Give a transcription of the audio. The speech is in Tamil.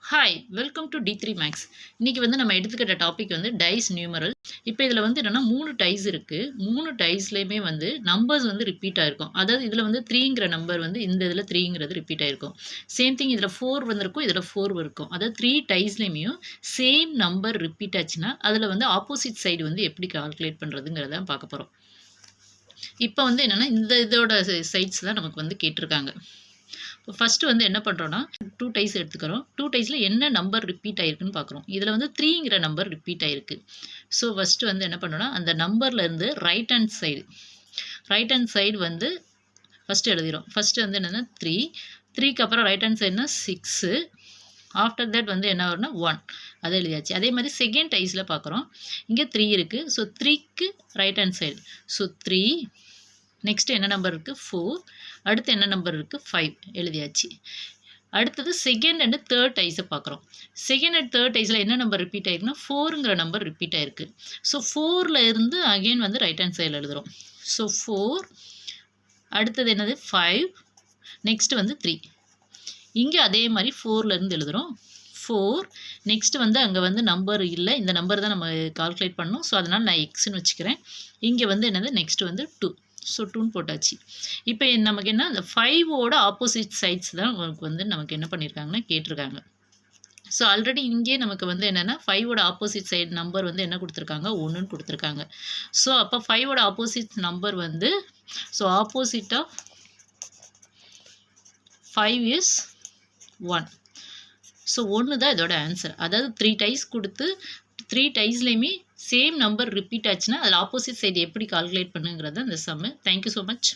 Hi welcome to D3 maths. இன்றைக்கி நம்ம எடுத்துக்கிட்ட டாபிக் டைஸ் நியூமரல். இப்போ இதில் என்னென்னா 3 டைஸ் இருக்குது. 3 டைஸ்லேயுமே நம்பர்ஸ் ரிப்பீட் ஆகிருக்கும். அதாவது இதில் 3ங்கிற நம்பர் இந்த இதில் 3ங்கிறது ரிப்பீட் ஆகிருக்கும். சேம் திங் இதில் 4 வந்திருக்கும், இதில் 4 இருக்கும். அதாவது 3 டைஸ்லேயுமே சேம் நம்பர் ரிப்பீட் ஆச்சுன்னா அதில் ஆப்போசிட் சைடு எப்படி கால்குலேட் பண்ணுறதுங்கிறத பார்க்க போகிறோம். இப்போ என்னென்னா இந்த இதோட சைட்ஸ் தான் நமக்கு கேட்டிருக்காங்க. இப்போ ஃபஸ்ட்டு என்ன பண்ணுறோன்னா 2 டைஸ் எடுத்துக்கிறோம். 2 டைஸில் என்ன நம்பர் ரிப்பீட் ஆகிருக்குன்னு பார்க்குறோம். இதில் 3ங்கிற நம்பர் ரிப்பீட் ஆகிருக்கு. ஸோ ஃபஸ்ட்டு என்ன பண்ணோன்னா அந்த நம்பர்லேருந்து ரைட் ஹேண்ட் சைடு ஃபஸ்ட்டு எழுதிடும். ஃபஸ்ட்டு என்னென்னா 3, 3க்கு அப்புறம் ரைட் ஹேண்ட் சைடுனா 6, ஆஃப்டர் தட் என்ன வரும்னா 1, அதை எழுதியாச்சு. அதே மாதிரி செகண்ட் டைஸில் பார்க்குறோம். இங்கே 3 இருக்குது. ஸோ 3க்கு right hand side. So 3, next என்ன நம்பர் இருக்குது 4, அடுத்து என்ன நம்பர் இருக்குது 5 எழுதியாச்சு. அடுத்தது செகண்ட் அண்ட் தேர்ட் டைஸை பார்க்குறோம். செகண்ட் அண்ட் தேர்ட் டைஸில் என்ன நம்பர் ரிப்பீட் ஆகிருக்குன்னா 4ங்கிற நம்பர் ரிப்பீட் ஆகிருக்கு. ஸோ 4ல் இருந்து அகெயின் ரைட் ஹேண்ட் சைடில் எழுதுகிறோம். ஸோ 4, அடுத்தது என்னது 5, நெக்ஸ்ட்டு 3. இங்கே அதே மாதிரி 4லேருந்து எழுதுகிறோம். 4, நெக்ஸ்ட்டு அங்கே நம்பர் இல்லை, இந்த நம்பர் தான் நம்ம கால்குலேட் பண்ணணும். ஸோ அதனால் நான் எக்ஸ்ன்னு வச்சுக்கிறேன். இங்கே என்னது நெக்ஸ்ட்டு 2. ஸோ 2ன்னு போட்டாச்சு. இப்போ நமக்கு என்ன அந்த 5ஓட ஆப்போசிட் சைட்ஸ் தான் நமக்கு என்ன பண்ணியிருக்காங்கன்னா கேட்டிருக்காங்க. ஸோ ஆல்ரெடி இங்கே நமக்கு என்னென்னா 5ஓட ஆப்போசிட் சைடு நம்பர் என்ன கொடுத்துருக்காங்க 1ன்னு கொடுத்துருக்காங்க. ஸோ அப்போ 5ஓட opposite number so opposite of 5 is 1. So 1 தான் இதோட ஆன்சர். அதாவது 3 டைஸ் கொடுத்து 3 டைஸ்லேயுமே சேம் நம்பர் ரிப்பீட் ஆச்சுன்னா அதில் ஆப்போசிட் சைடு எப்படி கால்குலேட் பண்ணுங்கிறது அந்த சம்மு. Thank you so much.